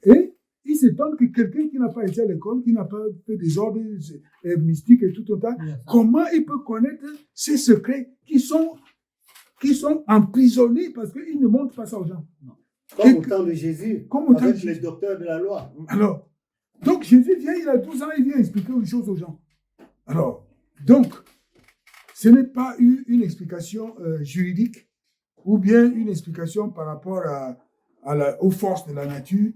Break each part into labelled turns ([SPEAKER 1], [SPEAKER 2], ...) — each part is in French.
[SPEAKER 1] Et ils s'étonnent que quelqu'un qui n'a pas été à l'école, qui n'a pas fait des ordres mystiques et tout autant, comment il peut connaître ces secrets qui sont emprisonnés parce qu'ils ne montrent pas ça aux gens.
[SPEAKER 2] Non. Comme au temps de Jésus, avec
[SPEAKER 1] les
[SPEAKER 2] docteurs de la loi.
[SPEAKER 1] Alors, donc Jésus vient, il a 12 ans, il vient expliquer une chose aux gens. Alors, donc, ce n'est pas une explication juridique ou bien une explication par rapport aux forces de la nature.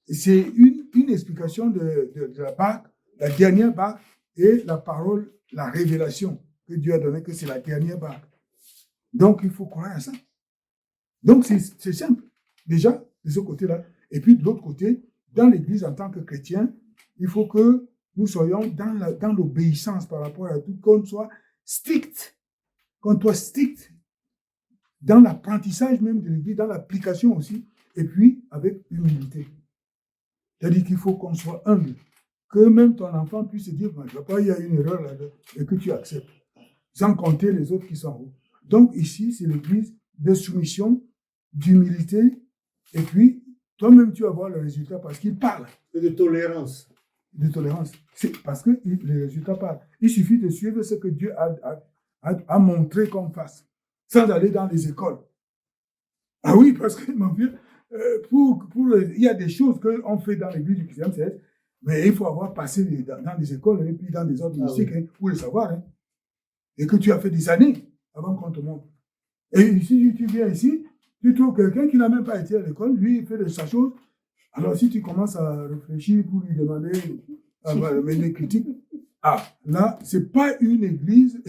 [SPEAKER 1] C'est une explication de la Pâque, la dernière Pâque, et la parole, la révélation que Dieu a donnée, que c'est la dernière Pâque. Donc, il faut croire à ça. Donc, c'est simple, déjà, de ce côté-là. Et puis, de l'autre côté, dans l'Église, en tant que chrétien, il faut que nous soyons dans l'obéissance par rapport à tout, qu'on soit strict, dans l'apprentissage même de l'Église, dans l'application aussi, et puis avec humilité. C'est-à-dire qu'il faut qu'on soit humble, que même ton enfant puisse se dire, papa, il y a une erreur là-dedans, et que tu acceptes, sans compter les autres qui sont en haut. Donc ici, c'est l'Église de soumission, d'humilité, et puis toi-même, tu vas voir le résultat parce qu'il parle.
[SPEAKER 2] Et de tolérance.
[SPEAKER 1] De tolérance. C'est parce que les résultats parlent. Il suffit de suivre ce que Dieu a montré qu'on fasse, sans aller dans les écoles. Ah oui, parce que, mon vieux, il y a des choses qu'on fait dans l'église du XVe siècle, mais il faut avoir passé dans les écoles et puis dans des ordres mystiques pour le savoir. Hein. Et que tu as fait des années avant qu'on te montre. Et si tu viens ici, tu trouves quelqu'un qui n'a même pas été à l'école, lui, il fait de sa chose. Alors, si tu commences à réfléchir pour lui demander des critiques, là, ce n'est pas une église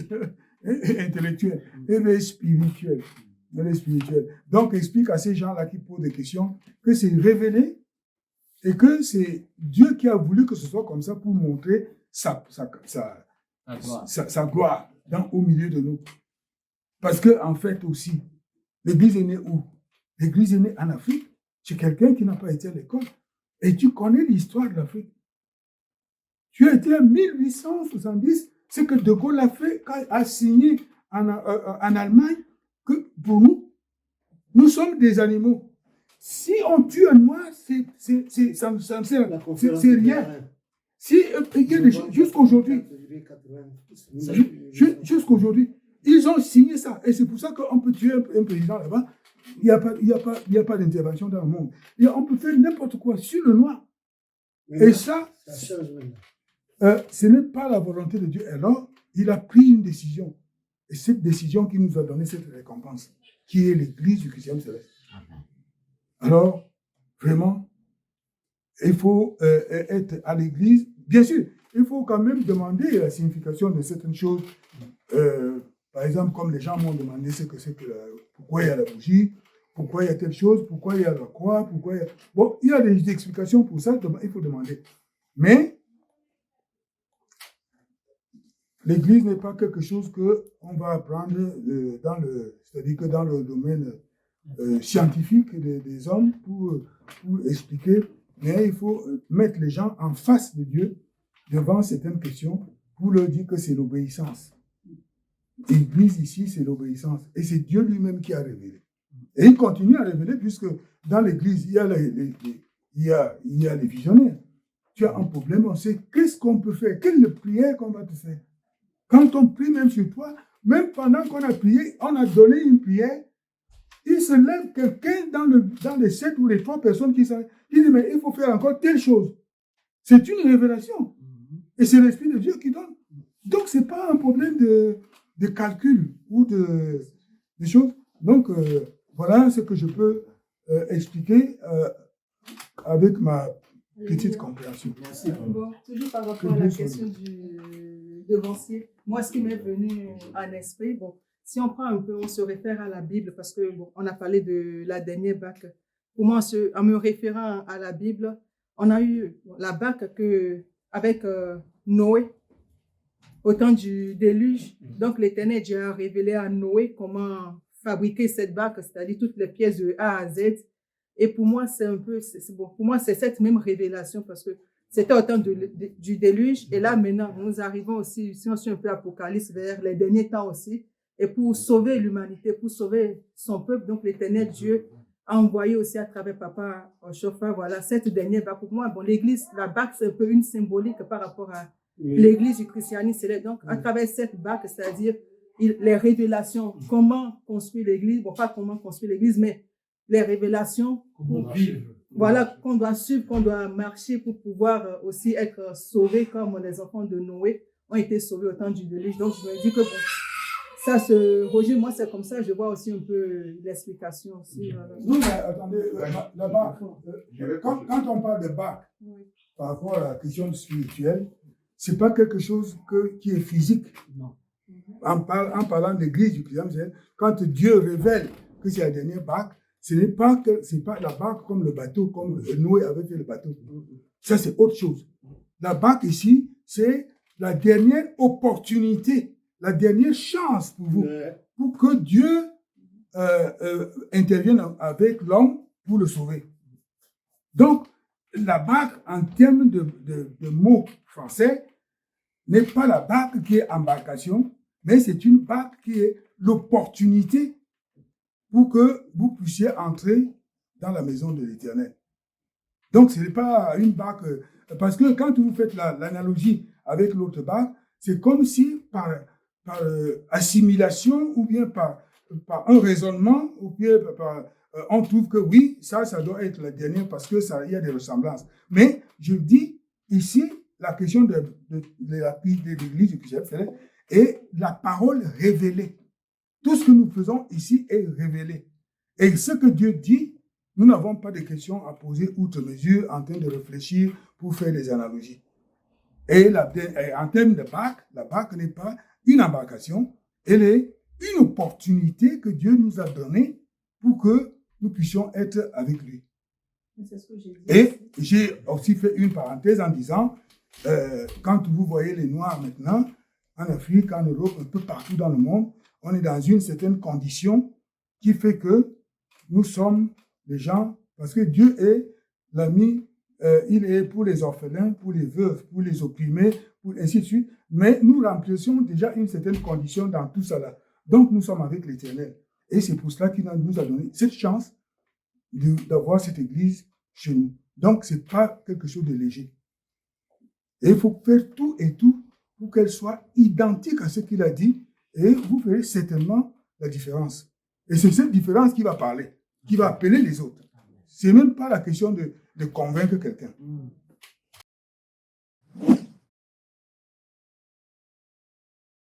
[SPEAKER 1] intellectuelle, elle est spirituelle. Donc, explique à ces gens-là qui posent des questions que c'est révélé et que c'est Dieu qui a voulu que ce soit comme ça pour montrer sa gloire au milieu de nous. Parce que, en fait, aussi, l'Église est née où? L'Église est née en Afrique, chez quelqu'un qui n'a pas été à l'école. Et tu connais l'histoire de l'Afrique. Tu as été en 1870, c'est que De Gaulle a signé en Allemagne que pour nous sommes des animaux. Si on tue un noir, c'est rien. Jusqu'aujourd'hui, ils ont signé ça. Et c'est pour ça qu'on peut tuer un président là-bas. Il n'y a pas d'intervention dans le monde. Et on peut faire n'importe quoi sur le noir. Et ça change maintenant. Ce n'est pas la volonté de Dieu. Alors, il a pris une décision. Et cette décision qui nous a donné cette récompense, qui est l'Église du XVe siècle. Alors, vraiment, il faut être à l'Église. Bien sûr, il faut quand même demander la signification de certaines choses. Par exemple, comme les gens m'ont demandé pourquoi il y a la bougie, pourquoi il y a telle chose, pourquoi il y a la croix, pourquoi il y a... Bon, il y a des explications pour ça, il faut demander. Mais l'Église n'est pas quelque chose qu'on va apprendre c'est-à-dire que dans le domaine scientifique des hommes pour expliquer, mais il faut mettre les gens en face de Dieu devant certaines questions pour leur dire que c'est l'obéissance. L'Église ici, c'est l'obéissance. Et c'est Dieu lui-même qui a révélé. Et il continue à révéler puisque dans l'Église, il y a les visionnaires. Tu as un problème, on sait qu'est-ce qu'on peut faire, quelle prière qu'on va te faire. Quand on prie même sur toi, même pendant qu'on a prié, on a donné une prière, il se lève quelqu'un dans les 7 ou les 3 personnes qui dit, mais il faut faire encore telle chose. C'est une révélation. Et c'est l'Esprit de Dieu qui donne. Donc, ce n'est pas un problème de calcul ou de choses. Donc, voilà ce que je peux expliquer avec ma petite compréhension.
[SPEAKER 3] Merci. Bon, toujours par rapport à la question du devancier, moi, ce qui m'est venu en esprit, bon, si on prend un peu, on se réfère à la Bible, parce que bon, on a parlé de la dernière Pâque. Pour moi, en me référant à la Bible, on a eu la Pâque avec Noé, au temps du déluge. Donc, l'Éternel Dieu a révélé à Noé comment fabriquer cette barque, c'est-à-dire toutes les pièces de A à Z. Et pour moi, c'est un peu, bon, pour moi, c'est cette même révélation parce que c'était au temps du déluge. Et là, maintenant, nous arrivons aussi, si on suit un peu Apocalypse, vers les derniers temps aussi. Et pour sauver l'humanité, pour sauver son peuple, donc l'Éternel Dieu a envoyé aussi à travers Papa Chauffeur, voilà, cette dernière BAC. Pour moi, bon, l'église, la BAC, c'est un peu une symbolique par rapport à l'église du christianisme céleste. Donc, à travers cette BAC, c'est-à-dire les révélations, comment construire l'église, bon, pas comment construire l'église, mais les révélations, voilà, qu'on doit suivre, qu'on doit marcher pour pouvoir aussi être sauvés comme les enfants de Noé ont été sauvés au temps du déluge. Donc, je me dis que bon, ça, Roger, moi, c'est comme ça, je vois aussi un peu l'explication aussi.
[SPEAKER 1] Non, mais attendez, là-bas, quand on parle de BAC, par rapport à la question spirituelle, ce n'est pas quelque chose qui est physique.
[SPEAKER 4] Non.
[SPEAKER 1] En parlant de l'église du christianisme, quand Dieu révèle que c'est la dernière BAC, ce n'est pas la BAC comme le bateau, comme Noé avait fait le bateau. Ça, c'est autre chose. La BAC ici, c'est la dernière opportunité, la dernière chance pour vous, pour que Dieu intervienne avec l'homme pour le sauver. Donc, la BAC, en termes de mots français, n'est pas la BAC qui est embarcation, mais c'est une BAC qui est l'opportunité pour que vous puissiez entrer dans la maison de l'Éternel. Donc, ce n'est pas une BAC, parce que quand vous faites l'analogie avec l'autre BAC, c'est comme si par assimilation ou bien par un raisonnement, ou bien on trouve que oui, ça doit être la dernière parce que il y a des ressemblances. Mais je dis ici, la question de l'Église du christianisme est la parole révélée. Tout ce que nous faisons ici est révélé. Et ce que Dieu dit, nous n'avons pas de questions à poser outre mesure en train de réfléchir pour faire des analogies. Et en termes de BAC, la BAC n'est pas une embarcation, elle est une opportunité que Dieu nous a donnée pour que nous puissions être avec lui.
[SPEAKER 3] C'est ce que j'ai dit.
[SPEAKER 1] Et j'ai aussi fait une parenthèse en disant, quand vous voyez les Noirs maintenant, en Afrique, en Europe, un peu partout dans le monde, on est dans une certaine condition qui fait que nous sommes les gens, parce que Dieu est l'ami, il est pour les orphelins, pour les veuves, pour les opprimés, pour ainsi de suite. Mais nous remplissons déjà une certaine condition dans tout cela. Donc nous sommes avec l'Éternel. Et c'est pour cela qu'il nous a donné cette chance d'avoir cette église chez nous. Donc ce n'est pas quelque chose de léger. Et il faut faire tout et tout pour qu'elle soit identique à ce qu'il a dit. Et vous verrez certainement la différence. Et c'est cette différence qui va parler, qui va appeler les autres. Ce n'est même pas la question de convaincre quelqu'un.